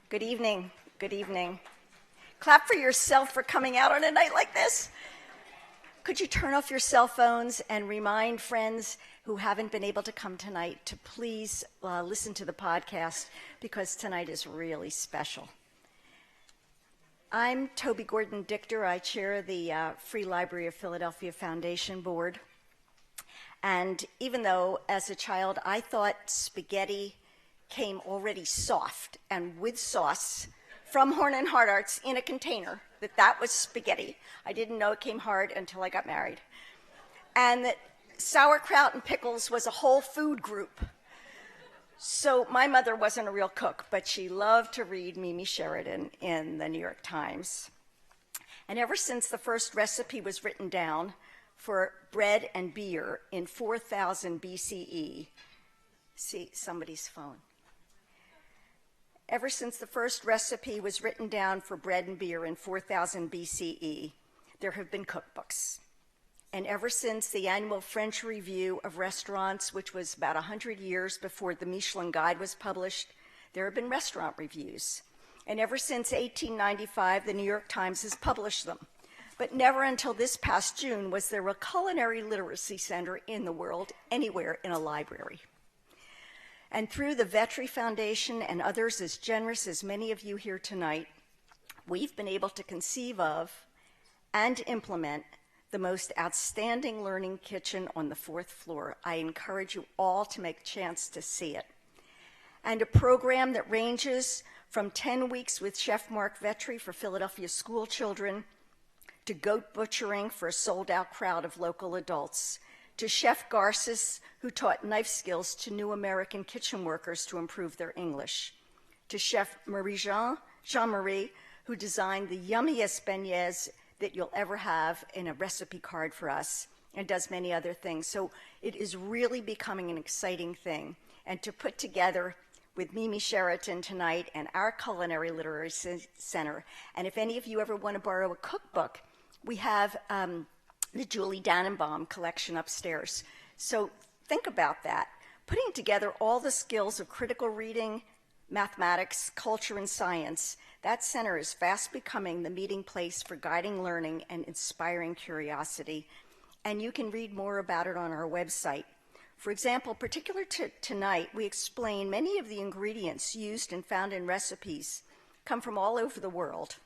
Good evening. Good evening. Clap for yourself for coming out on a night like this. Could you turn off your cell phones and remind friends who haven't been able to come tonight to please listen to the podcast, because tonight is really special. I'm Toby Gordon-Dichter. I chair the Free Library of Philadelphia Foundation Board. And even though as a child I thought spaghetti came already soft and with sauce from Horn and Hardarts in a container, that was spaghetti. I didn't know it came hard until I got married. And that sauerkraut and pickles was a whole food group. So my mother wasn't a real cook, but she loved to read Mimi Sheraton in the New York Times. And ever since the first recipe was written down for bread and beer in 4000 BCE, see somebody's phone. Ever since the first recipe was written down for bread and beer in 4000 BCE, there have been cookbooks. And ever since the annual French Review of Restaurants, which was about 100 years before the Michelin Guide was published, there have been restaurant reviews. And ever since 1895, the New York Times has published them. But never until this past June was there a culinary literacy center in the world, anywhere in a library. And through the Vetri Foundation and others as generous as many of you here tonight, we've been able to conceive of and implement the most outstanding learning kitchen on the 4th floor. I encourage you all to make a chance to see it. And a program that ranges from 10 weeks with Chef Mark Vetri for Philadelphia school children, to goat butchering for a sold-out crowd of local adults, to Chef Garces, who taught knife skills to new American kitchen workers to improve their English, to Chef Jean-Marie, who designed the yummiest beignets that you'll ever have in a recipe card for us, and does many other things. So it is really becoming an exciting thing. And to put together with Mimi Sheraton tonight and our Culinary Literacy Center, and if any of you ever want to borrow a cookbook, we have the Julie Dannenbaum collection upstairs. So think about that. Putting together all the skills of critical reading, mathematics, culture, and science, that center is fast becoming the meeting place for guiding learning and inspiring curiosity. And you can read more about it on our website. For example, particular to tonight, we explain many of the ingredients used and found in recipes come from all over the world.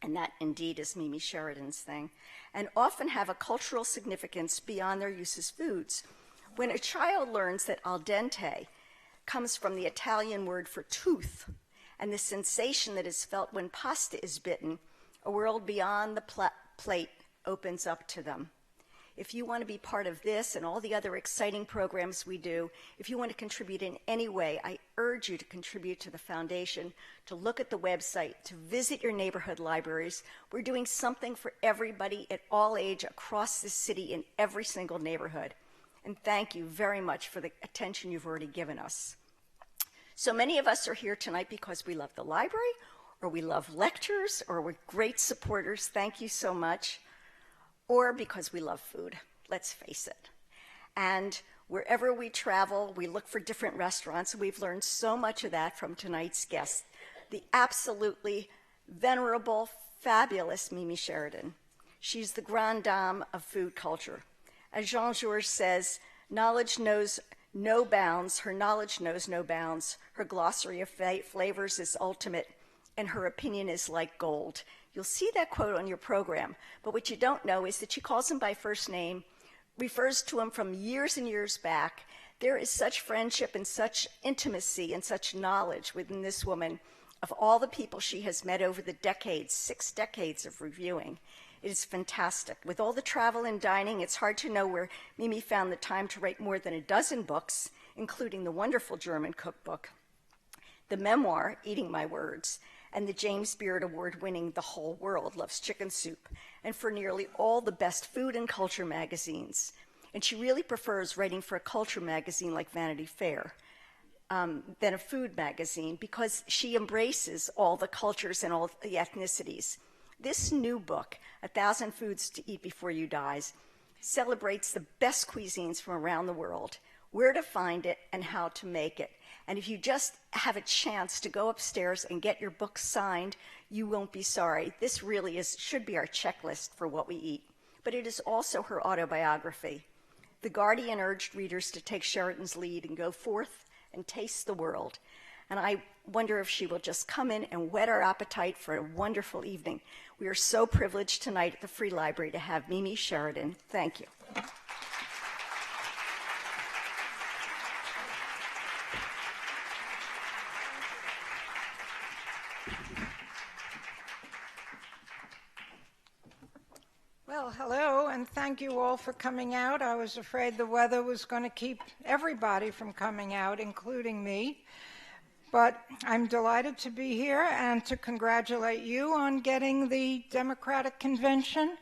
And that indeed is Mimi Sheraton's thing, and often have a cultural significance beyond their use as foods. When a child learns that al dente comes from the Italian word for tooth, and the sensation that is felt when pasta is bitten, a world beyond the plate opens up to them. If you want to be part of this and all the other exciting programs we do, if you want to contribute in any way, I urge you to contribute to the foundation, to look at the website, to visit your neighborhood libraries. We're doing something for everybody at all age across this city in every single neighborhood. And thank you very much for the attention you've already given us. So many of us are here tonight because we love the library, or we love lectures, or we're great supporters. Thank you so much. Or because we love food, let's face it. And wherever we travel, we look for different restaurants. We've learned so much of that from tonight's guest, the absolutely venerable, fabulous Mimi Sheraton. She's the grande dame of food culture. As Jean-Georges says, knowledge knows no bounds. Her knowledge knows no bounds. Her glossary of flavors is ultimate, and her opinion is like gold. You'll see that quote on your program, but what you don't know is that she calls him by first name, refers to him from years and years back. There is such friendship and such intimacy and such knowledge within this woman of all the people she has met over the decades, 6 decades of reviewing. It is fantastic. With all the travel and dining, it's hard to know where Mimi found the time to write more than a dozen books, including the wonderful German Cookbook, the memoir, Eating My Words, and the James Beard Award-winning The Whole World Loves Chicken Soup, and for nearly all the best food and culture magazines. And she really prefers writing for a culture magazine like Vanity Fair than a food magazine, because she embraces all the cultures and all the ethnicities. This new book, 1,000 Foods to Eat Before You Die, celebrates the best cuisines from around the world, where to find it and how to make it. And if you just have a chance to go upstairs and get your book signed, you won't be sorry. This really should be our checklist for what we eat. But it is also her autobiography. The Guardian urged readers to take Sheraton's lead and go forth and taste the world. And I wonder if she will just come in and whet our appetite for a wonderful evening. We are so privileged tonight at the Free Library to have Mimi Sheraton. Thank you. Well, hello, and thank you all for coming out. I was afraid the weather was going to keep everybody from coming out, including me. But I'm delighted to be here and to congratulate you on getting the Democratic Convention.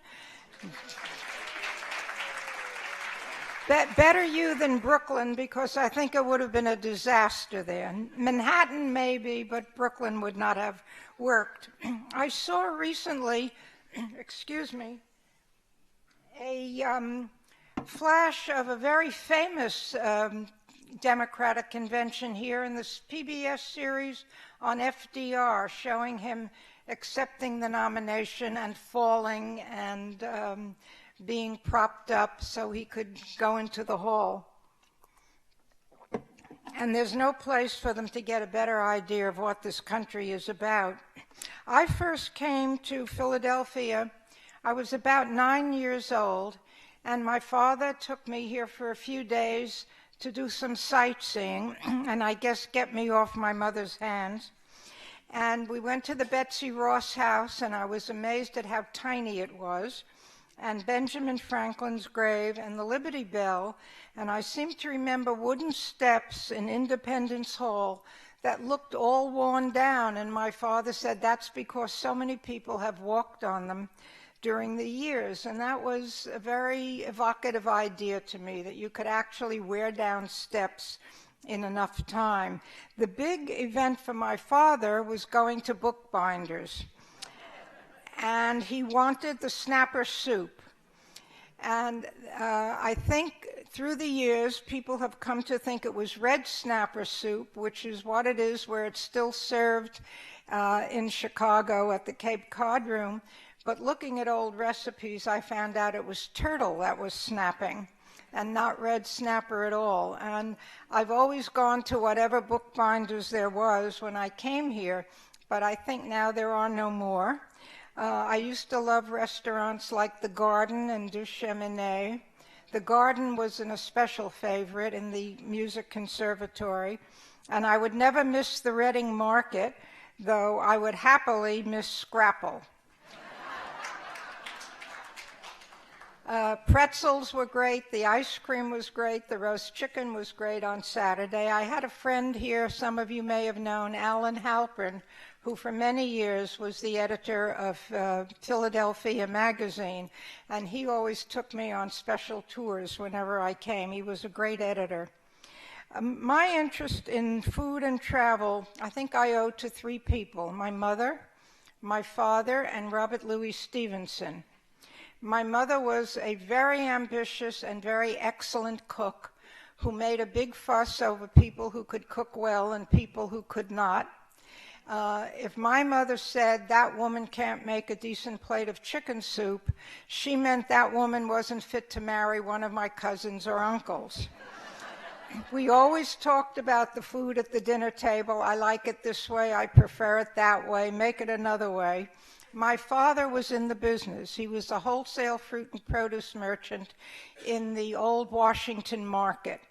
Better you than Brooklyn, because I think it would have been a disaster there. Manhattan maybe, but Brooklyn would not have worked. I saw recently, excuse me, a flash of a very famous Democratic convention here in this PBS series on FDR, showing him accepting the nomination and falling and being propped up so he could go into the hall. And there's no place for them to get a better idea of what this country is about. I first came to Philadelphia. I was about 9 years old, and my father took me here for a few days to do some sightseeing, and I guess get me off my mother's hands. And we went to the Betsy Ross house, and I was amazed at how tiny it was, and Benjamin Franklin's grave, and the Liberty Bell, and I seem to remember wooden steps in Independence Hall that looked all worn down, and my father said that's because so many people have walked on them during the years. And that was a very evocative idea to me, that you could actually wear down steps in enough time. The big event for my father was going to bookbinders, and he wanted the snapper soup. And I think through the years, people have come to think it was red snapper soup, which is what it is, where it's still served in Chicago at the Cape Cod Room. But looking at old recipes, I found out it was turtle that was snapping and not red snapper at all. And I've always gone to whatever bookbinders there was when I came here, but I think now there are no more. I used to love restaurants like the Garden and Du Cheminée. The Garden was an especial favorite in the Music Conservatory, and I would never miss the Reading Market, though I would happily miss Scrapple. Pretzels were great, the ice cream was great, the roast chicken was great on Saturday. I had a friend here, some of you may have known, Alan Halpern, who for many years was the editor of Philadelphia Magazine, and he always took me on special tours whenever I came. He was a great editor. My interest in food and travel, I think I owe to three people: my mother, my father, and Robert Louis Stevenson. My mother was a very ambitious and very excellent cook who made a big fuss over people who could cook well and people who could not. If my mother said that woman can't make a decent plate of chicken soup, she meant that woman wasn't fit to marry one of my cousins or uncles. We always talked about the food at the dinner table. I like it this way, I prefer it that way, make it another way. My father was in the business. He was a wholesale fruit and produce merchant in the old Washington market.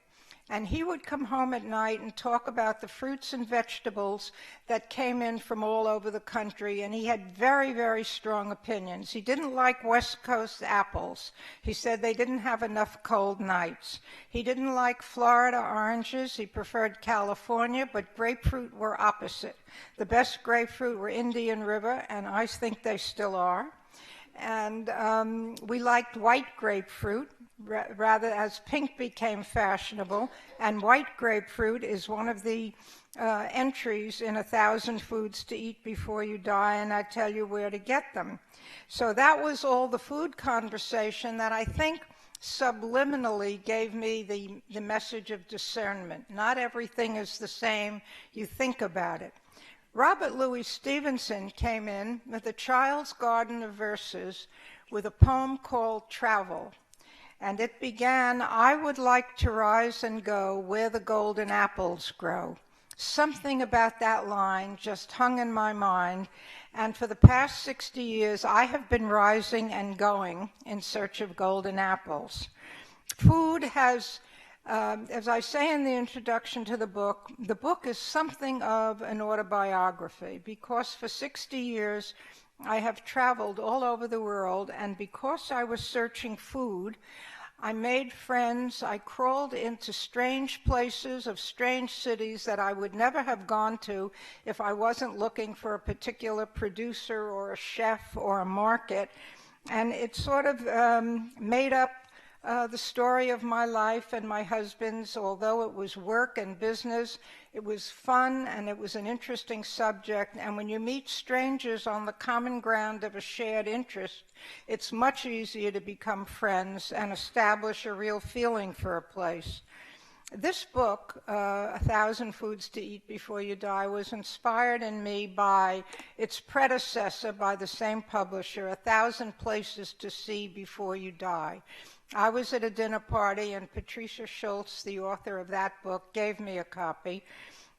And he would come home at night and talk about the fruits and vegetables that came in from all over the country, and he had very, very strong opinions. He didn't like West Coast apples. He said they didn't have enough cold nights. He didn't like Florida oranges. He preferred California, but grapefruit were opposite. The best grapefruit were Indian River, and I think they still are. And we liked white grapefruit, rather as pink became fashionable, and white grapefruit is one of the entries in 1,000 Foods to Eat Before You Die, and I tell you where to get them. So that was all the food conversation that I think subliminally gave me the message of discernment. Not everything is the same you think about it. Robert Louis Stevenson came in with a child's garden of verses with a poem called Travel. And it began, I would like to rise and go where the golden apples grow. Something about that line just hung in my mind. And for the past 60 years, I have been rising and going in search of golden apples. Food has, as I say in the introduction to the book is something of an autobiography, because for 60 years, I have traveled all over the world, and because I was searching food, I made friends. I crawled into strange places of strange cities that I would never have gone to if I wasn't looking for a particular producer or a chef or a market. And it sort of made up the story of my life and my husband's. Although it was work and business, it was fun and it was an interesting subject. And when you meet strangers on the common ground of a shared interest, it's much easier to become friends and establish a real feeling for a place. This book, 1,000 Foods to Eat Before You Die, was inspired in me by its predecessor by the same publisher, 1,000 Places to See Before You Die. I was at a dinner party, and Patricia Schultz, the author of that book, gave me a copy.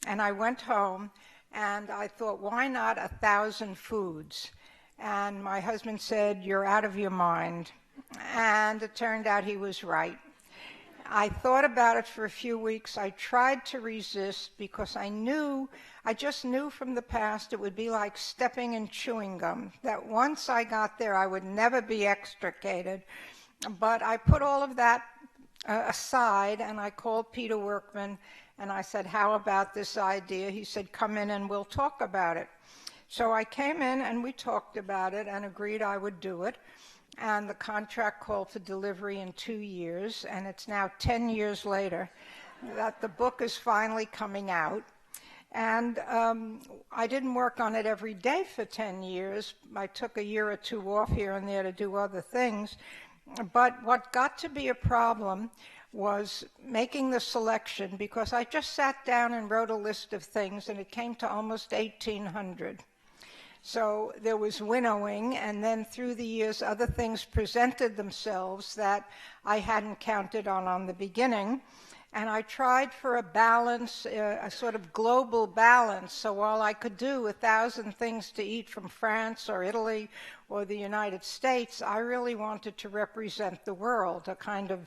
And I went home, and I thought, why not 1,000 foods? And my husband said, you're out of your mind. And it turned out he was right. I thought about it for a few weeks. I tried to resist because I just knew from the past it would be like stepping in chewing gum, that once I got there, I would never be extricated. But I put all of that aside, and I called Peter Workman, and I said, how about this idea? He said, come in and we'll talk about it. So I came in and we talked about it and agreed I would do it. And the contract called for delivery in 2 years, and it's now 10 years later that the book is finally coming out. And I didn't work on it every day for 10 years. I took a year or two off here and there to do other things. But what got to be a problem was making the selection, because I just sat down and wrote a list of things, and it came to almost 1,800. So there was winnowing, and then through the years, other things presented themselves that I hadn't counted on the beginning. And I tried for a balance, a sort of global balance. So while I could do 1,000 things to eat from France or Italy or the United States, I really wanted to represent the world, a kind of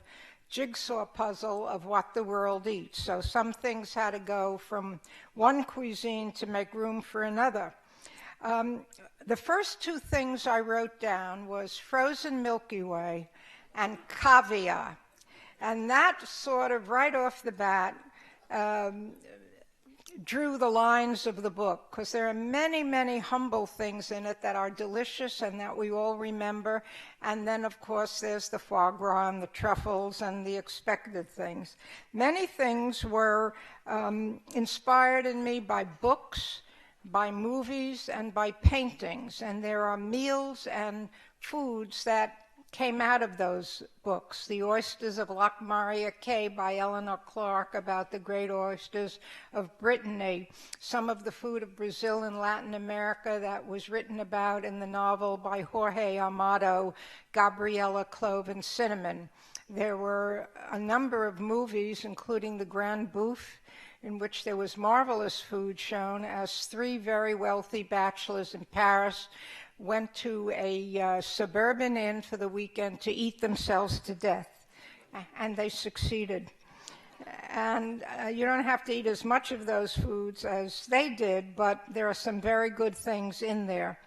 jigsaw puzzle of what the world eats. So some things had to go from one cuisine to make room for another. The first two things I wrote down was frozen Milky Way and caviar. And that sort of right off the bat drew the lines of the book, because there are many, many humble things in it that are delicious and that we all remember. And then, of course, there's the foie gras and the truffles and the expected things. Many things were inspired in me by books, by movies, and by paintings. And there are meals and foods that came out of those books. The Oysters of Loch Maria Cay by Eleanor Clark, about the great oysters of Brittany. Some of the food of Brazil and Latin America that was written about in the novel by Jorge Amado, Gabriela, Clove and Cinnamon. There were a number of movies, including The Grand Bouffe, in which there was marvelous food shown as three very wealthy bachelors in Paris went to a suburban inn for the weekend to eat themselves to death, and they succeeded. And you don't have to eat as much of those foods as they did, but there are some very good things in there.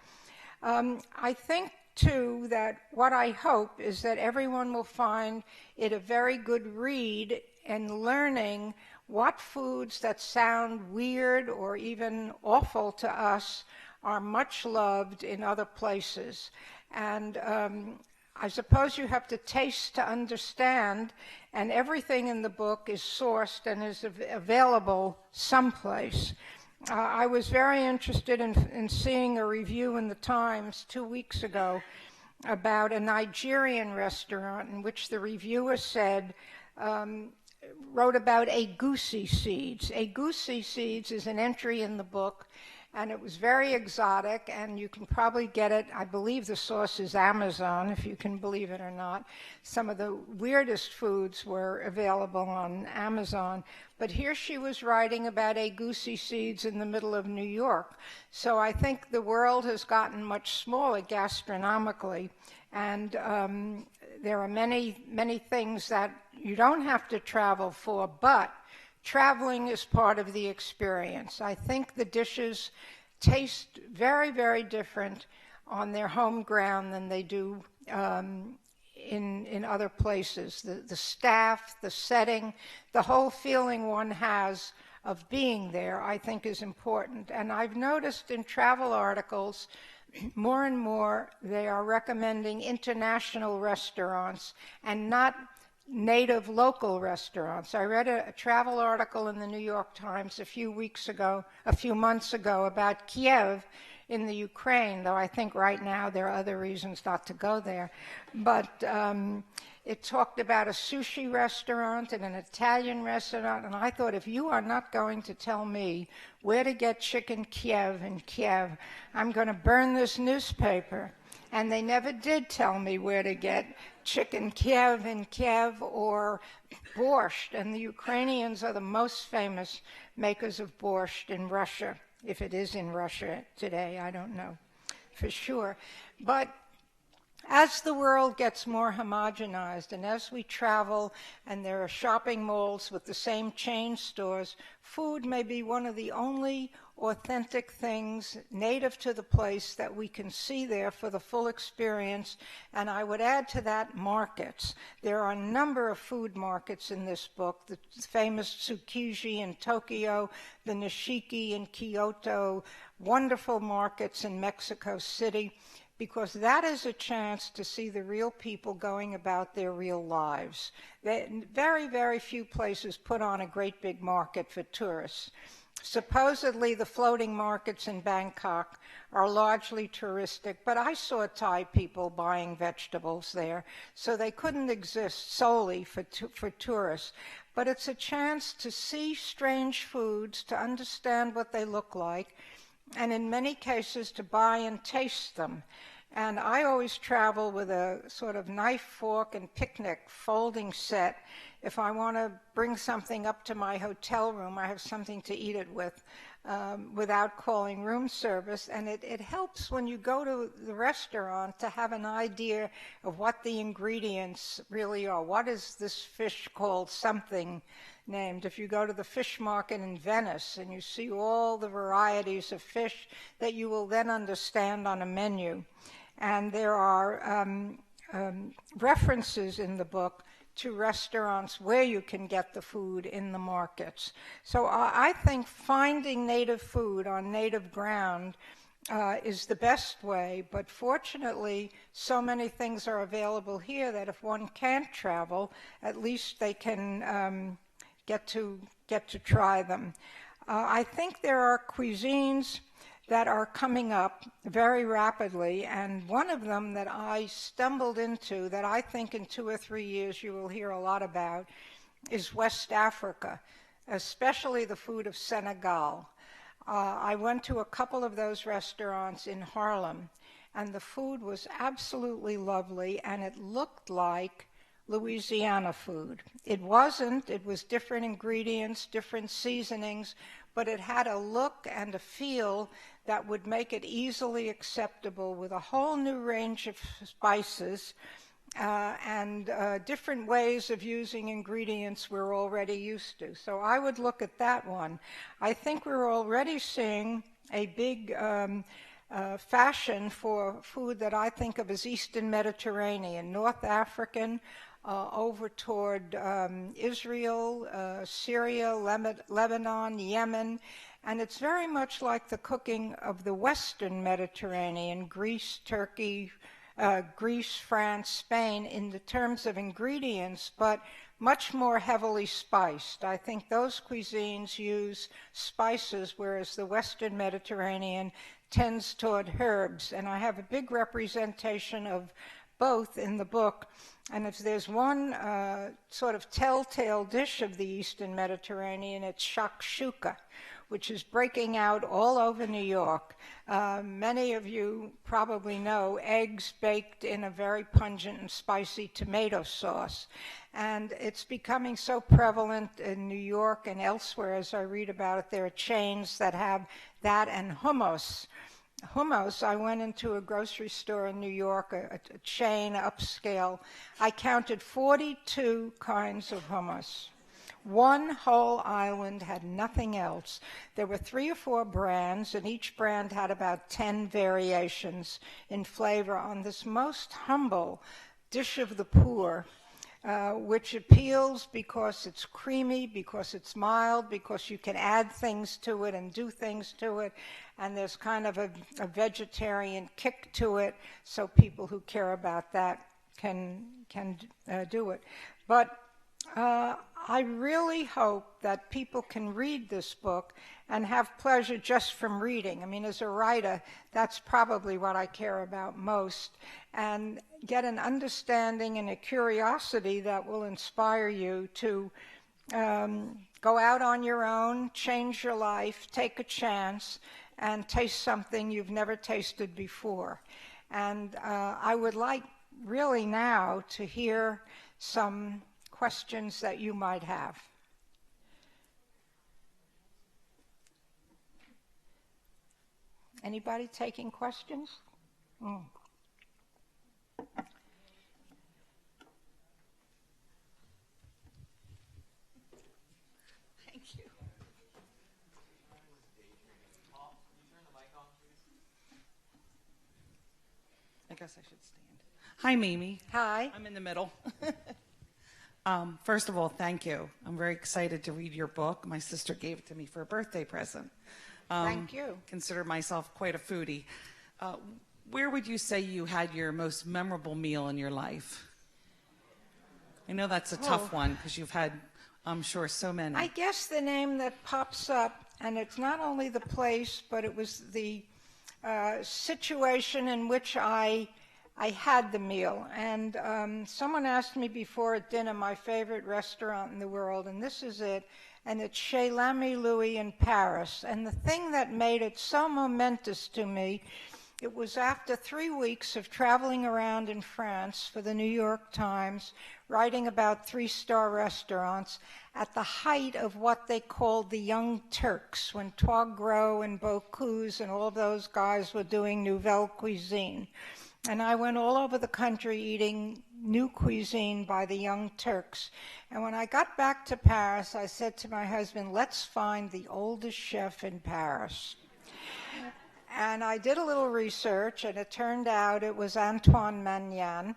I think, too, that what I hope is that everyone will find it a very good read in learning what foods that sound weird or even awful to us are much loved in other places. And I suppose you have to taste to understand, and everything in the book is sourced and is available someplace. I was very interested in seeing a review in the Times 2 weeks ago about a Nigerian restaurant in which the reviewer said, wrote about egusi seeds. Egusi seeds is an entry in the book, and it was very exotic, and you can probably get it. I believe the source is Amazon, if you can believe it or not. Some of the weirdest foods were available on Amazon. But here she was writing about egusi seeds in the middle of New York. So I think the world has gotten much smaller gastronomically, and there are many, many things that you don't have to travel for, but traveling is part of the experience. I think the dishes taste very, very different on their home ground than they do in other places. The staff, the setting, the whole feeling one has of being there, I think, is important. And I've noticed in travel articles, more and more, they are recommending international restaurants and not native local restaurants. I read a travel article in the New York Times a few months ago about Kiev in the Ukraine, though I think right now there are other reasons not to go there. But it talked about a sushi restaurant and an Italian restaurant, and I thought, if you are not going to tell me where to get chicken Kiev in Kiev, I'm going to burn this newspaper. And they never did tell me where to get chicken Kiev in Kiev or borscht. And the Ukrainians are the most famous makers of borscht in Russia. If it is in Russia today, I don't know for sure. But as the world gets more homogenized and as we travel and there are shopping malls with the same chain stores, food may be one of the only authentic things native to the place that we can see there for the full experience. And I would add to that markets. There are a number of food markets in this book, the famous Tsukiji in Tokyo, the Nishiki in Kyoto, wonderful markets in Mexico City, because that is a chance to see the real people going about their real lives. Very, very few places put on a great big market for tourists. Supposedly, the floating markets in Bangkok are largely touristic, but I saw Thai people buying vegetables there, so they couldn't exist solely for tourists. But it's a chance to see strange foods, to understand what they look like, and in many cases to buy and taste them. And I always travel with a sort of knife, fork, and picnic folding set. If I want to bring something up to my hotel room, I have something to eat it with without calling room service. And it helps when you go to the restaurant to have an idea of what the ingredients really are. What is this fish called something named? If you go to the fish market in Venice and you see all the varieties of fish that you will then understand on a menu. And there are references in the book to restaurants where you can get the food in the markets. So I think finding native food on native ground is the best way, but fortunately so many things are available here that if one can't travel, at least they can get to try them. I think there are cuisines that are coming up very rapidly, and one of them that I stumbled into that I think in 2 or 3 years you will hear a lot about is West Africa, especially the food of Senegal. I went to a couple of those restaurants in Harlem, and the food was absolutely lovely, and it looked like Louisiana food. It wasn't, it was different ingredients, different seasonings, but it had a look and a feel that would make it easily acceptable with a whole new range of spices and different ways of using ingredients we're already used to. So I would look at that one. I think we're already seeing a big fashion for food that I think of as Eastern Mediterranean, North African, over toward Israel, Syria, Lebanon, Yemen, and it's very much like the cooking of the Western Mediterranean, Greece, Turkey, Greece, France, Spain, in the terms of ingredients, but much more heavily spiced. I think those cuisines use spices, whereas the Western Mediterranean tends toward herbs, and I have a big representation of both in the book. And if there's one sort of telltale dish of the Eastern Mediterranean, it's shakshuka, which is breaking out all over New York. Many of you probably know eggs baked in a very pungent and spicy tomato sauce. And it's becoming so prevalent in New York and elsewhere as I read about it. There are chains that have that and hummus. Hummus, I went into a grocery store in New York, a chain, upscale. I counted 42 kinds of hummus. One whole island had nothing else. There were 3 or 4 brands, and each brand had about 10 variations in flavor on this most humble dish of the poor, which appeals because it's creamy, because it's mild, because you can add things to it and do things to it, and there's kind of a vegetarian kick to it, so people who care about that can do it. But I really hope that people can read this book and have pleasure just from reading. I mean, as a writer, that's probably what I care about most, and get an understanding and a curiosity that will inspire you to go out on your own, change your life, take a chance, and taste something you've never tasted before. And I would like really now to hear some questions that you might have. Anybody taking questions? Mm. Thank you. I guess I should stand. Hi, Mimi. Hi. I'm in the middle. First of all, thank you. I'm very excited to read your book. My sister gave it to me for a birthday present. Thank you. Consider myself quite a foodie. Where would you say you had your most memorable meal in your life? I know that's a tough one because you've had, I'm sure, so many. I guess the name that pops up, and it's not only the place, but it was the situation in which I had the meal. And someone asked me before at dinner my favorite restaurant in the world, and this is it. And it's Chez l'Ami Louis in Paris. And the thing that made it so momentous to me, it was after 3 weeks of traveling around in France for the New York Times, writing about 3-star restaurants, at the height of what they called the Young Turks, when Toigros and Bocuse and all those guys were doing nouvelle cuisine. And I went all over the country eating new cuisine by the Young Turks. And when I got back to Paris, I said to my husband, let's find the oldest chef in Paris. And I did a little research, and it turned out it was Antoine Magnan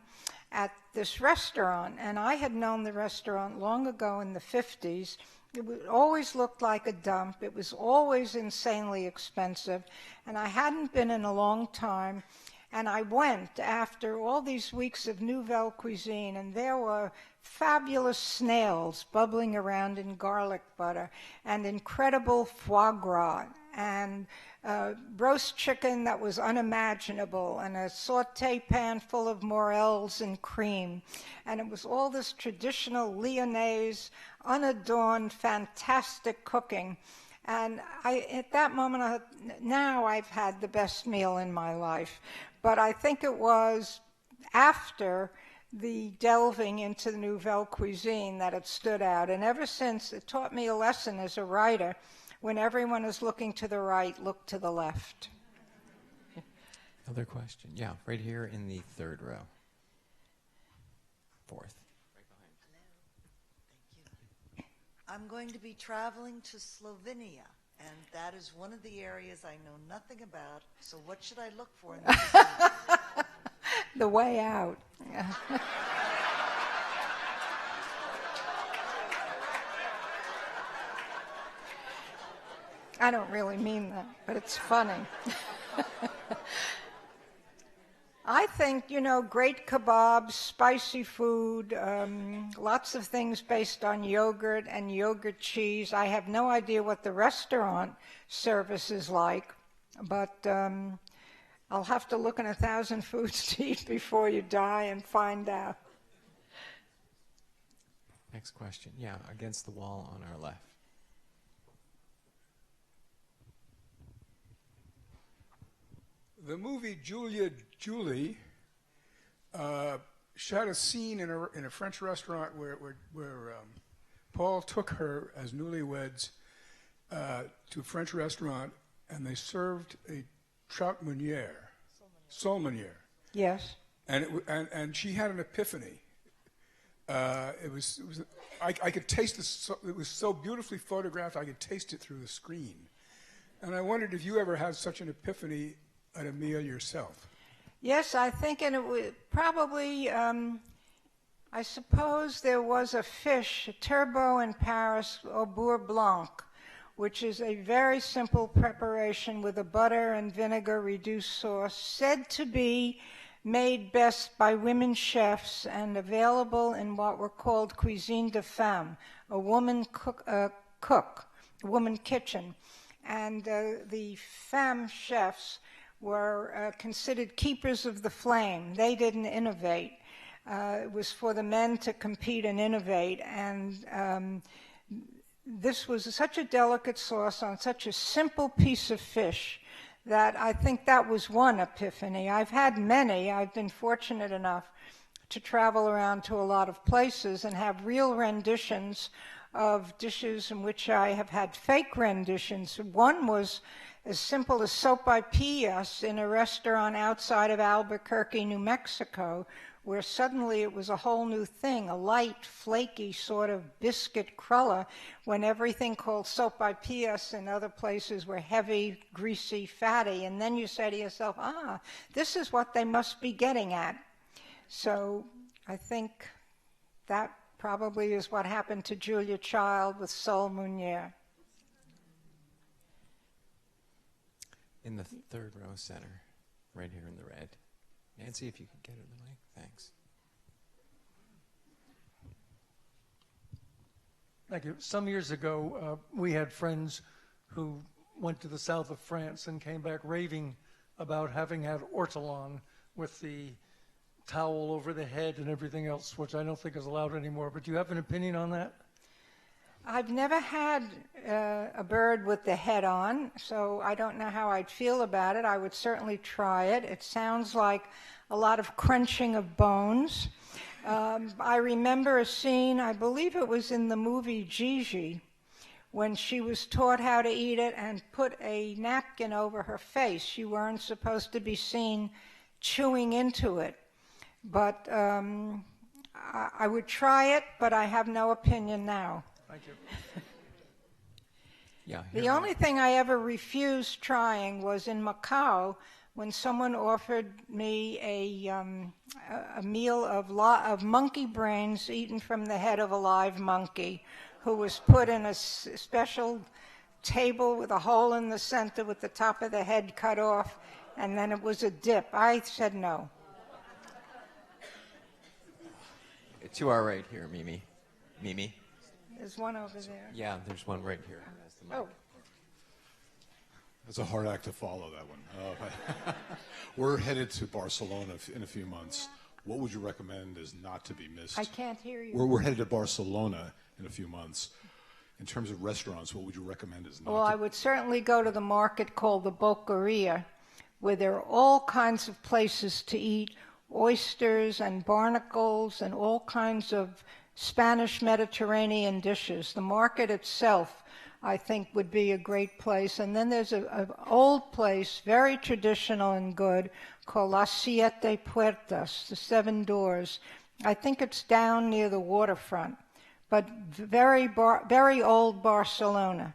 at this restaurant. And I had known the restaurant long ago in the 50s. It always looked like a dump. It was always insanely expensive. And I hadn't been in a long time. And I went after all these weeks of nouvelle cuisine, and there were fabulous snails bubbling around in garlic butter, and incredible foie gras, and roast chicken that was unimaginable, and a sauté pan full of morels and cream. And it was all this traditional Lyonnaise, unadorned, fantastic cooking. And at that moment, now I've had the best meal in my life. But I think it was after the delving into the nouvelle cuisine that it stood out. And ever since, it taught me a lesson as a writer. When everyone is looking to the right, look to the left. Another question. Yeah, right here in the 3rd row. 4th. Right behind. Hello. Thank you. I'm going to be traveling to Slovenia, and that is one of the areas I know nothing about. So what should I look for in this? The way out. I don't really mean that, but it's funny. I think, great kebabs, spicy food, lots of things based on yogurt and yogurt cheese. I have no idea what the restaurant service is like, But I'll have to look in 1,000 foods to eat before you die and find out. Next question. Yeah, against the wall on our left. The movie Julie shot a scene in a French restaurant where Paul took her as newlyweds to a French restaurant, and they served a trout meuniere, sole meuniere. Yes. And she had an epiphany. I could taste this. It was so beautifully photographed. I could taste it through the screen. And I wondered if you ever had such an epiphany at a meal yourself. Yes, I think, and it was probably, I suppose there was a fish, a turbot in Paris, au beurre blanc, which is a very simple preparation with a butter and vinegar reduced sauce, said to be made best by women chefs and available in what were called cuisine de femme, a woman cook, a woman kitchen. And the femme chefs were considered keepers of the flame. They didn't innovate. It was for the men to compete and innovate. And this was such a delicate sauce on such a simple piece of fish that I think that was one epiphany. I've had many. I've been fortunate enough to travel around to a lot of places and have real renditions of dishes in which I have had fake renditions. One was as simple as sopapillas in a restaurant outside of Albuquerque, New Mexico, where suddenly it was a whole new thing, a light, flaky sort of biscuit cruller, when everything called sopapillas in other places were heavy, greasy, fatty. And then you say to yourself, this is what they must be getting at. So I think that probably is what happened to Julia Child with sole meuniere. In the third row center, right here in the red. Nancy, if you could get her the mic, thanks. Thank you. Some years ago, we had friends who went to the south of France and came back raving about having had ortolan with the towel over the head and everything else, which I don't think is allowed anymore. But do you have an opinion on that? I've never had a bird with the head on, so I don't know how I'd feel about it. I would certainly try it. It sounds like a lot of crunching of bones. I remember a scene, I believe it was in the movie Gigi, when she was taught how to eat it and put a napkin over her face. You weren't supposed to be seen chewing into it. But I would try it, but I have no opinion now. Thank you. Yeah. The only thing I ever refused trying was in Macau, when someone offered me a meal of monkey brains eaten from the head of a live monkey, who was put in a special table with a hole in the center with the top of the head cut off, and then it was a dip. I said no. To our right here, Mimi. Mimi? There's one over there. Yeah, there's one right here. That's the mic. Oh. It's a hard act to follow, that one. We're headed to Barcelona in a few months. What would you recommend is not to be missed? I can't hear you. We're headed to Barcelona in a few months. In terms of restaurants, what would you recommend is not Well, I would certainly go to the market called the Boqueria, where there are all kinds of places to eat, oysters and barnacles and all kinds of Spanish Mediterranean dishes. The market itself, I think, would be a great place. And then there's an old place, very traditional and good, called Las Siete Puertas, the Seven Doors. I think it's down near the waterfront, but very old Barcelona.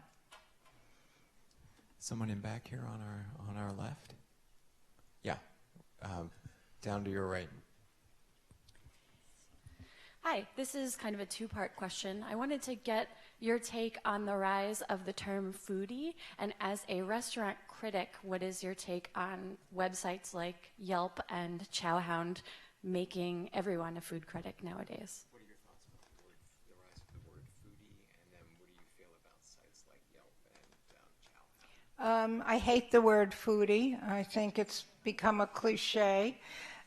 Someone in back here on our left? Yeah, down to your right. Hi, this is kind of a two-part question. I wanted to get your take on the rise of the term foodie, and as a restaurant critic, what is your take on websites like Yelp and Chowhound making everyone a food critic nowadays? What are your thoughts about the rise of the word foodie, and then what do you feel about sites like Yelp and Chowhound? I hate the word foodie. I think it's become a cliche.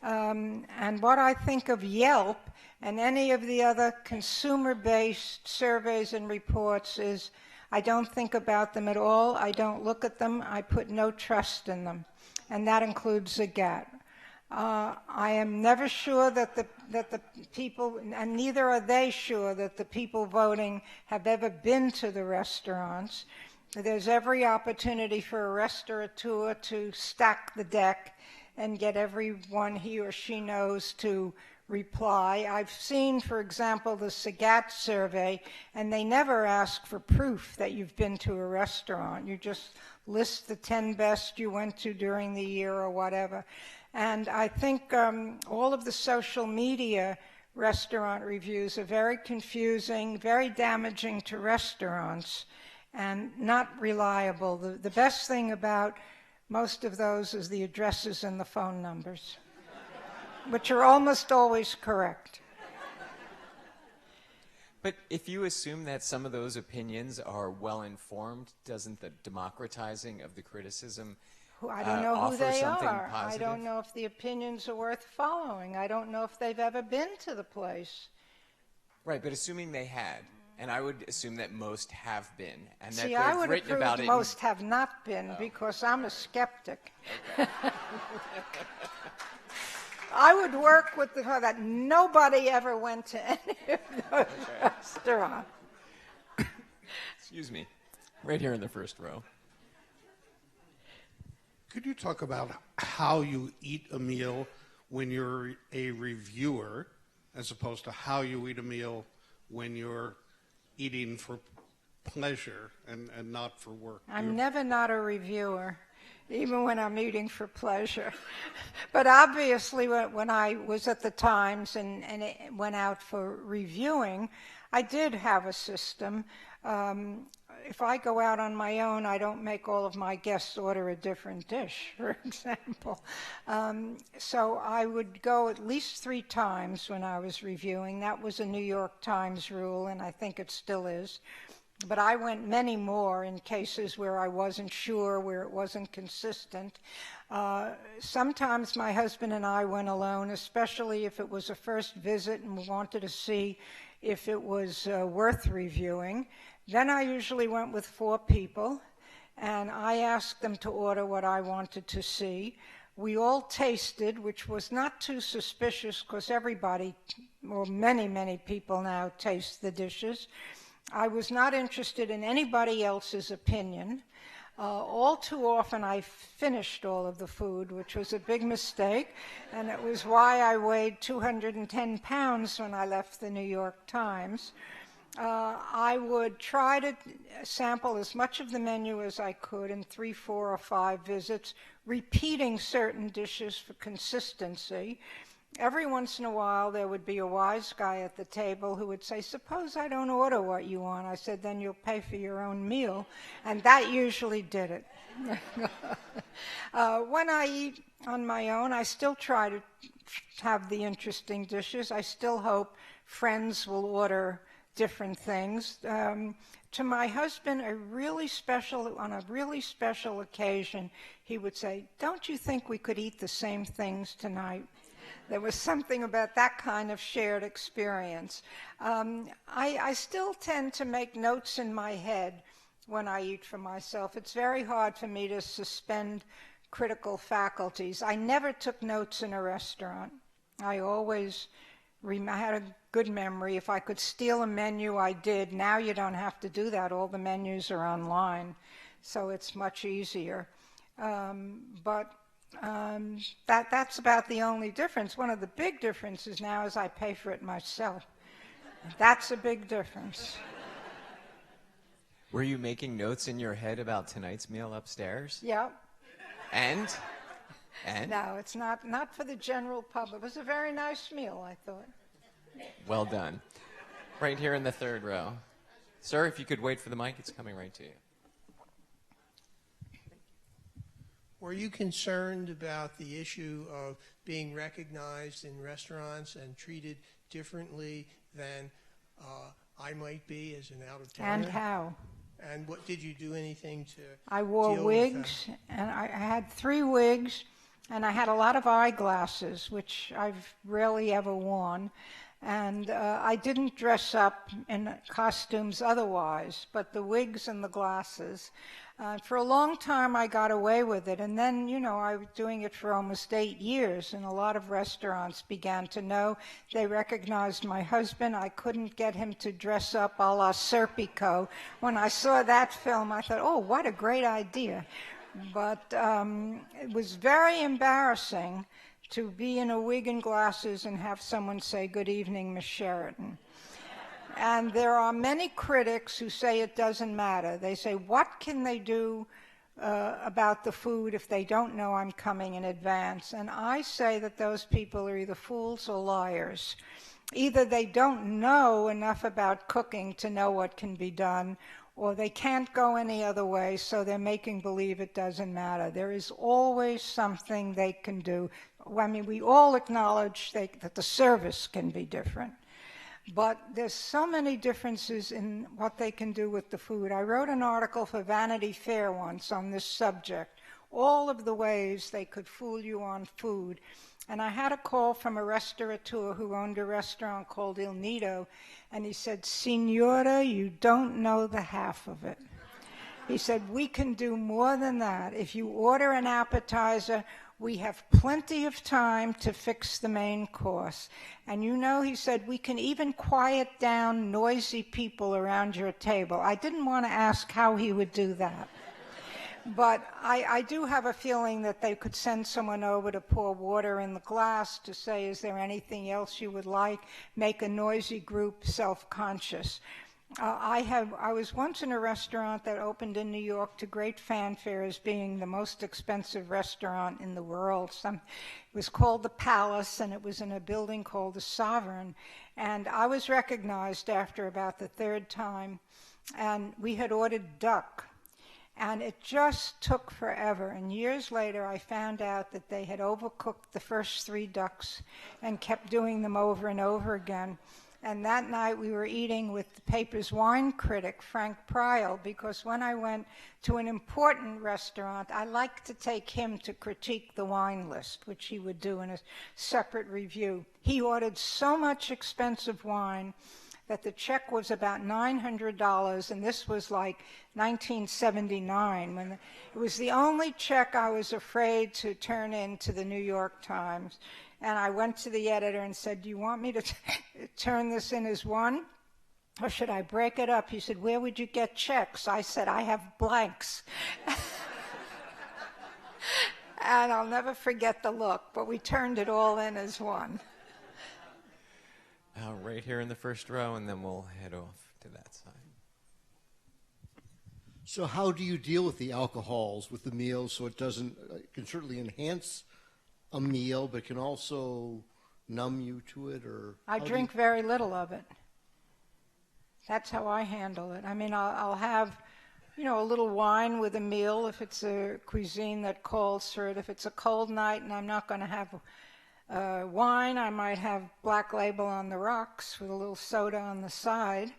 And what I think of Yelp and any of the other consumer-based surveys and reports is I don't think about them at all. I don't look at them. I put no trust in them. And that includes the GAT. I am never sure that the people, and neither are they sure that the people voting have ever been to the restaurants. There's every opportunity for a restaurateur to stack the deck and get everyone he or she knows to reply. I've seen, for example, the SAGAT survey, and they never ask for proof that you've been to a restaurant. You just list the 10 best you went to during the year or whatever. And I think all of the social media restaurant reviews are very confusing, very damaging to restaurants, and not reliable. The best thing about most of those is the addresses and the phone numbers, which are almost always correct. But if you assume that some of those opinions are well-informed, doesn't the democratizing of the criticism I don't know who offer they something are. positive? I don't know if the opinions are worth following. I don't know if they've ever been to the place. Right, but assuming they had, and I would assume that most have been, and that See, they've I would written approve about it. most have not been because I'm a skeptic. I would work with the fact that nobody ever went to any of those restaurants. Excuse me, right here in the first row. Could you talk about how you eat a meal when you're a reviewer as opposed to how you eat a meal when you're eating for pleasure and not for work? I'm never not a reviewer, even when I'm eating for pleasure. But obviously, when I was at the Times and it went out for reviewing, I did have a system. If I go out on my own, I don't make all of my guests order a different dish, for example. So I would go at least 3 times when I was reviewing. That was a New York Times rule, and I think it still is. But I went many more in cases where I wasn't sure, where it wasn't consistent. Sometimes my husband and I went alone, especially if it was a first visit and we wanted to see if it was worth reviewing. Then I usually went with 4 people, and I asked them to order what I wanted to see. We all tasted, which was not too suspicious because everybody, or many people now taste the dishes. I was not interested in anybody else's opinion. All too often I finished all of the food, which was a big mistake, and it was why I weighed 210 pounds when I left the New York Times. I would try to sample as much of the menu as I could in 3, 4, or 5 visits, repeating certain dishes for consistency. Every once in a while, there would be a wise guy at the table who would say, "Suppose I don't order what you want." I said, "Then you'll pay for your own meal." And that usually did it. When I eat on my own, I still try to have the interesting dishes. I still hope friends will order different things. To my husband, on a really special occasion, he would say, "Don't you think we could eat the same things tonight?" There was something about that kind of shared experience. I still tend to make notes in my head when I eat for myself. It's very hard for me to suspend critical faculties. I never took notes in a restaurant. I had a good memory. If I could steal a menu, I did. Now you don't have to do that. All the menus are online, so it's much easier. That's about the only difference. One of the big differences now is I pay for it myself. That's a big difference. Were you making notes in your head about tonight's meal upstairs? Yep. And? No, it's not for the general public. It was a very nice meal, I thought. Well done. Right here in the third row. Sir, if you could wait for the mic, it's coming right to you. Were you concerned about the issue of being recognized in restaurants and treated differently than I might be as an out-of-towner? And how? And what did you do anything to I wore deal wigs, with and I had 3 wigs, and I had a lot of eyeglasses, which I've rarely ever worn. And I didn't dress up in costumes otherwise, but the wigs and the glasses. For a long time, I got away with it. And then, you know, I was doing it for almost 8 years, and a lot of restaurants began to know. They recognized my husband. I couldn't get him to dress up a la Serpico. When I saw that film, I thought, oh, what a great idea. But it was very embarrassing to be in a wig and glasses and have someone say, "Good evening, Miss Sheraton." And there are many critics who say it doesn't matter. They say, what can they do about the food if they don't know I'm coming in advance? And I say that those people are either fools or liars. Either they don't know enough about cooking to know what can be done, or they can't go any other way, so they're making believe it doesn't matter. There is always something they can do. I mean, we all acknowledge that the service can be different, but there's so many differences in what they can do with the food. I wrote an article for Vanity Fair once on this subject, all of the ways they could fool you on food. And I had a call from a restaurateur who owned a restaurant called Il Nido, and he said, "Signora, you don't know the half of it." He said, "We can do more than that. If you order an appetizer, we have plenty of time to fix the main course. And you know," he said, "we can even quiet down noisy people around your table." I didn't want to ask how he would do that. But I do have a feeling that they could send someone over to pour water in the glass, to say, "Is there anything else you would like?" Make a noisy group self-conscious. I was once in a restaurant that opened in New York to great fanfare as being the most expensive restaurant in the world. It was called the Palace, and it was in a building called the Sovereign. And I was recognized after about the 3rd time, and we had ordered duck. And it just took forever. And years later, I found out that they had overcooked the first 3 ducks and kept doing them over and over again. And that night we were eating with the paper's wine critic, Frank Pryal, because when I went to an important restaurant, I liked to take him to critique the wine list, which he would do in a separate review. He ordered so much expensive wine that the check was about $900, and this was like 1979, when it was the only check I was afraid to turn in to the New York Times. And I went to the editor and said, "Do you want me to turn this in as one, or should I break it up?" He said, "Where would you get checks?" I said, "I have blanks." And I'll never forget the look, but we turned it all in as one. Right here in the first row, and then we'll head off to that side. So how do you deal with the alcohols with the meals so it doesn't, it can certainly enhance a meal, but can also numb you to it? Or I drink very little of it. That's how I handle it. I mean, I'll have, you know, a little wine with a meal if it's a cuisine that calls for it. If it's a cold night and I'm not going to have wine, I might have Black Label on the rocks with a little soda on the side,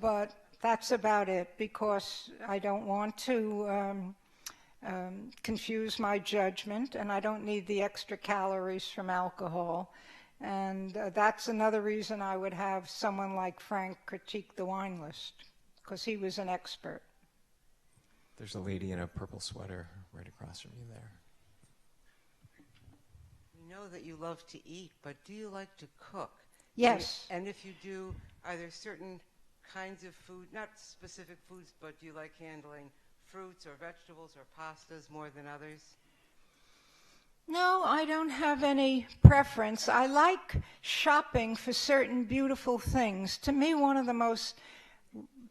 but that's about it, because I don't want to confuse my judgment, and I don't need the extra calories from alcohol. And that's another reason I would have someone like Frank critique the wine list, because he was an expert. There's a lady in a purple sweater right across from you there. We know that you love to eat, but do you like to cook? Yes. And if you do, are there certain kinds of food, not specific foods, but do you like handling fruits or vegetables or pastas more than others? No, I don't have any preference. I like shopping for certain beautiful things. To me, one of the most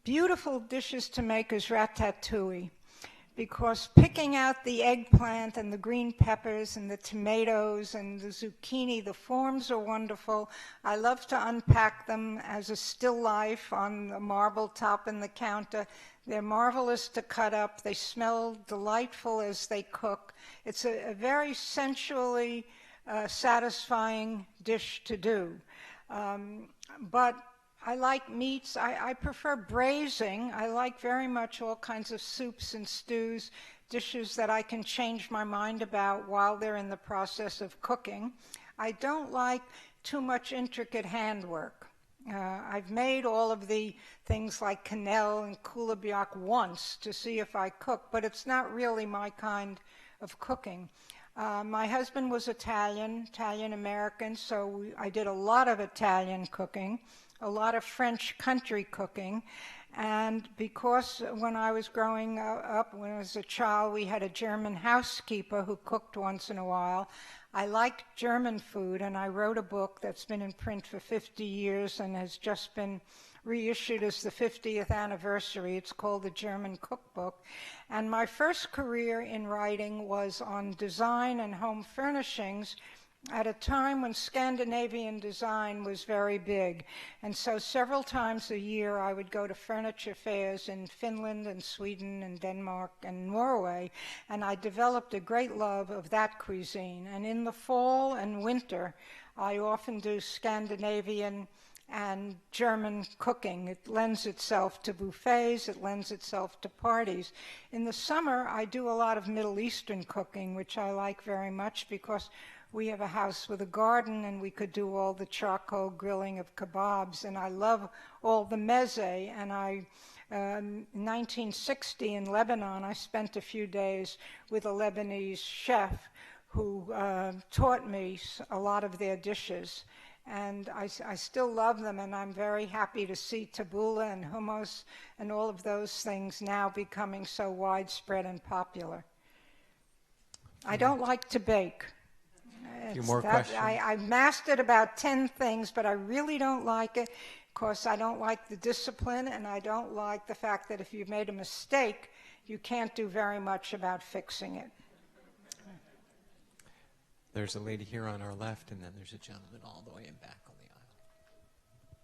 beautiful dishes to make is ratatouille, because picking out the eggplant and the green peppers and the tomatoes and the zucchini, the forms are wonderful. I love to unpack them as a still life on the marble top in the counter. They're marvelous to cut up. They smell delightful as they cook. It's a very sensually satisfying dish to do. But I like meats. I prefer braising. I like very much all kinds of soups and stews, dishes that I can change my mind about while they're in the process of cooking. I don't like too much intricate handwork. I've made all of the things like quenelle and coulibiac once to see if I cook, but it's not really my kind of cooking. My husband was Italian-American, so I did a lot of Italian cooking, a lot of French country cooking, and because when I was growing up, when I was a child, we had a German housekeeper who cooked once in a while. I liked German food, and I wrote a book that's been in print for 50 years and has just been reissued as the 50th anniversary. It's called the German Cookbook. And my first career in writing was on design and home furnishings at a time when Scandinavian design was very big. And so several times a year I would go to furniture fairs in Finland and Sweden and Denmark and Norway, and I developed a great love of that cuisine. And in the fall and winter, I often do Scandinavian and German cooking. It lends itself to buffets, it lends itself to parties. In the summer, I do a lot of Middle Eastern cooking, which I like very much because we have a house with a garden and we could do all the charcoal grilling of kebabs, and I love all the meze. And in 1960 in Lebanon, I spent a few days with a Lebanese chef who taught me a lot of their dishes. And I still love them, and I'm very happy to see tabbouleh and hummus and all of those things now becoming so widespread and popular. I don't like to bake. A few more questions. I've mastered about 10 things, but I really don't like it because I don't like the discipline, and I don't like the fact that if you've made a mistake, you can't do very much about fixing it. There's a lady here on our left, and then there's a gentleman all the way in back on the aisle.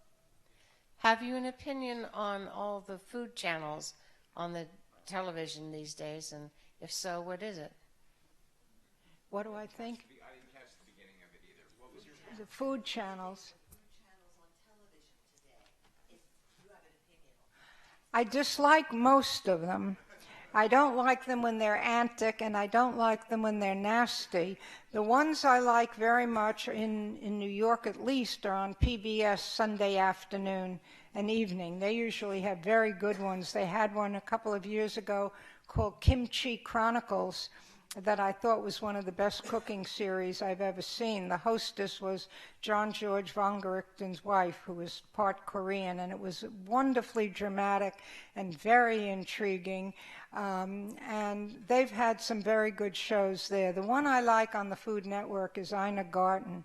Have you an opinion on all the food channels on the television these days? And if so, what is it? What do I think? I didn't catch the beginning of it either. What was your The food channels. I dislike most of them. I don't like them when they're antic, and I don't like them when they're nasty. The ones I like very much, in New York at least, are on PBS Sunday afternoon and evening. They usually have very good ones. They had one a couple of years ago called Kimchi Chronicles that I thought was one of the best cooking series I've ever seen. The hostess was Jean-Georges Vongerichten's wife, who was part Korean, and it was wonderfully dramatic and very intriguing. And they've had some very good shows there. The one I like on the Food Network is Ina Garten,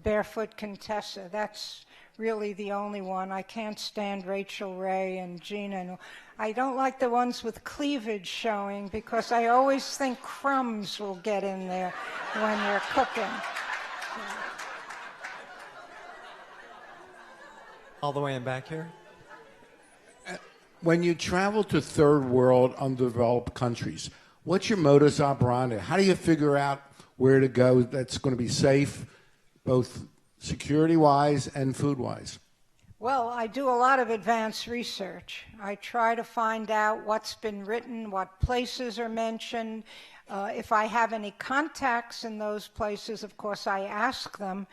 Barefoot Contessa. That's really the only one. I can't stand Rachel Ray and Gina. I don't like the ones with cleavage showing because I always think crumbs will get in there when you're cooking. All the way in back here. When you travel to third world, undeveloped countries, what's your modus operandi? How do you figure out where to go that's going to be safe, both security-wise and food-wise? Well, I do a lot of advanced research. I try to find out what's been written, what places are mentioned. If I have any contacts in those places, of course, I ask them.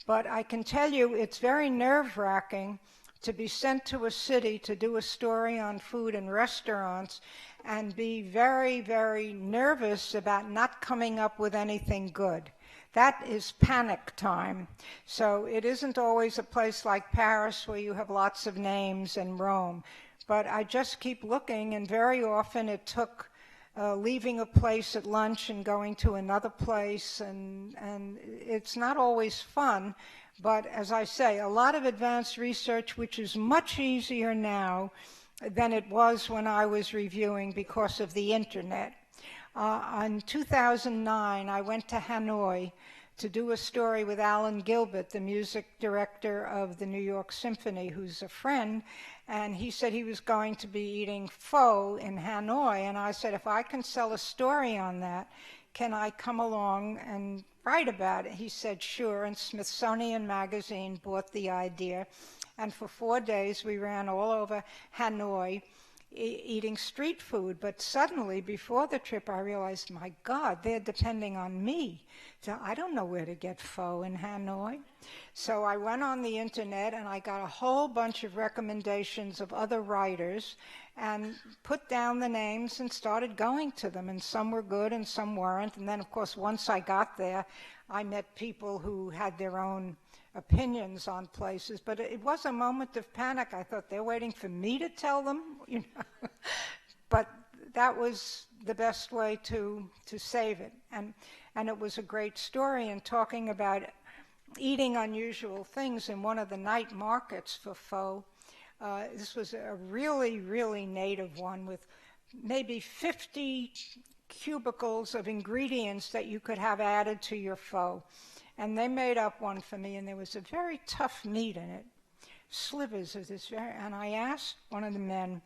But I can tell you it's very nerve-wracking to be sent to a city to do a story on food and restaurants and be very, very nervous about not coming up with anything good. That is panic time. So it isn't always a place like Paris where you have lots of names, and Rome. But I just keep looking, and very often it took leaving a place at lunch and going to another place, and it's not always fun. But as I say, a lot of advanced research, which is much easier now than it was when I was reviewing because of the internet. In 2009, I went to Hanoi to do a story with Alan Gilbert, the music director of the New York Symphony, who's a friend, and he said he was going to be eating pho in Hanoi, and I said, if I can sell a story on that, can I come along and write about it? He said, sure, and Smithsonian Magazine bought the idea. And for 4 days, we ran all over Hanoi eating street food. But suddenly, before the trip, I realized, my God, they're depending on me. So I don't know where to get pho in Hanoi. So I went on the internet and I got a whole bunch of recommendations of other writers and put down the names and started going to them. And some were good and some weren't. And then, of course, once I got there, I met people who had their own opinions on places, but it was a moment of panic. I thought they're waiting for me to tell them, you know. But that was the best way to save it. And it was a great story. And talking about eating unusual things in one of the night markets for pho, this was a really, really native one with maybe 50 cubicles of ingredients that you could have added to your pho. And they made up one for me, and there was a very tough meat in it, slivers of this and I asked one of the men,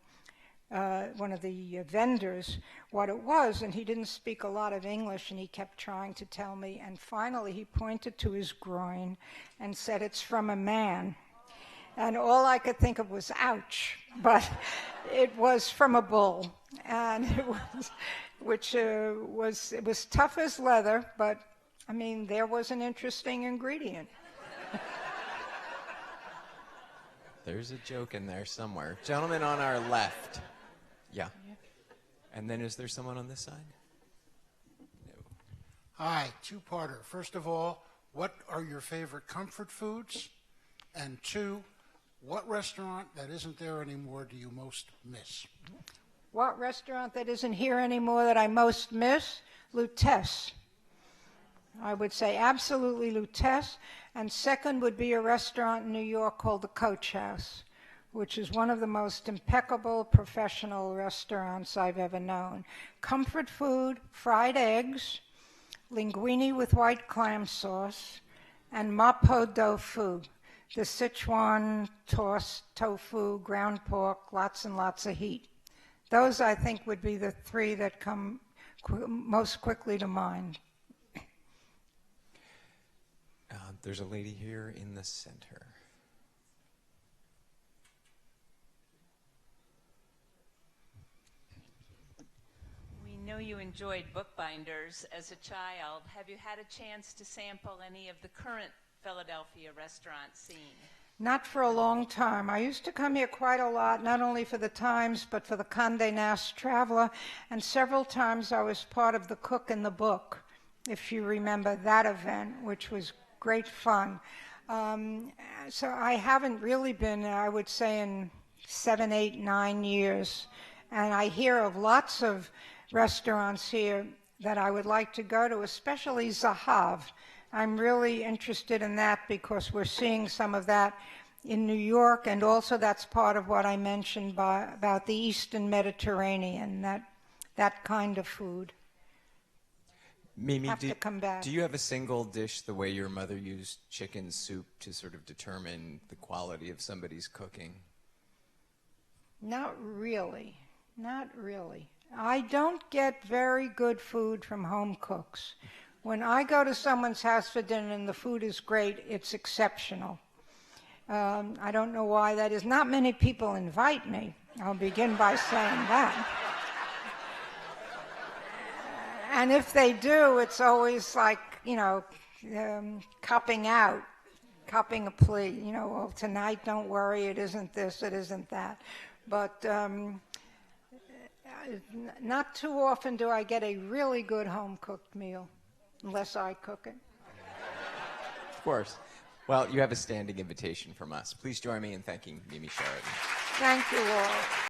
one of the vendors, what it was, and he didn't speak a lot of English, and he kept trying to tell me, and finally he pointed to his groin and said, it's from a man. And all I could think of was, ouch, but it was from a bull, and it was tough as leather, but I mean, there was an interesting ingredient. There's a joke in there somewhere. Gentleman on our left. Yeah. And then is there someone on this side? No. Hi, two-parter. First of all, what are your favorite comfort foods? And two, what restaurant that isn't there anymore do you most miss? What restaurant that isn't here anymore that I most miss? Lutece. I would say absolutely Lutece. And second would be a restaurant in New York called the Coach House, which is one of the most impeccable professional restaurants I've ever known. Comfort food, fried eggs, linguine with white clam sauce, and mapo tofu, the Sichuan tossed tofu, ground pork, lots and lots of heat. Those, I think, would be the three that come most quickly to mind. There's a lady here in the center. We know you enjoyed bookbinders as a child. Have you had a chance to sample any of the current Philadelphia restaurant scene? Not for a long time. I used to come here quite a lot, not only for the Times, but for the Condé Nast Traveler, and several times I was part of the Cook in the Book, if you remember that event, which was great fun. So I haven't really been, I would say, in 7, 8, 9 years. And I hear of lots of restaurants here that I would like to go to, especially Zahav. I'm really interested in that because we're seeing some of that in New York, and also that's part of what I mentioned about the Eastern Mediterranean, that kind of food. Mimi, do you have a single dish the way your mother used chicken soup to sort of determine the quality of somebody's cooking? Not really. Not really. I don't get very good food from home cooks. When I go to someone's house for dinner and the food is great, it's exceptional. I don't know why that is. Not many people invite me. I'll begin by saying that. And if they do, it's always like, you know, copping out, copping a plea. You know, well, tonight, don't worry, it isn't this, it isn't that. But not too often do I get a really good home-cooked meal, unless I cook it. Of course. Well, you have a standing invitation from us. Please join me in thanking Mimi Sheraton. Thank you all.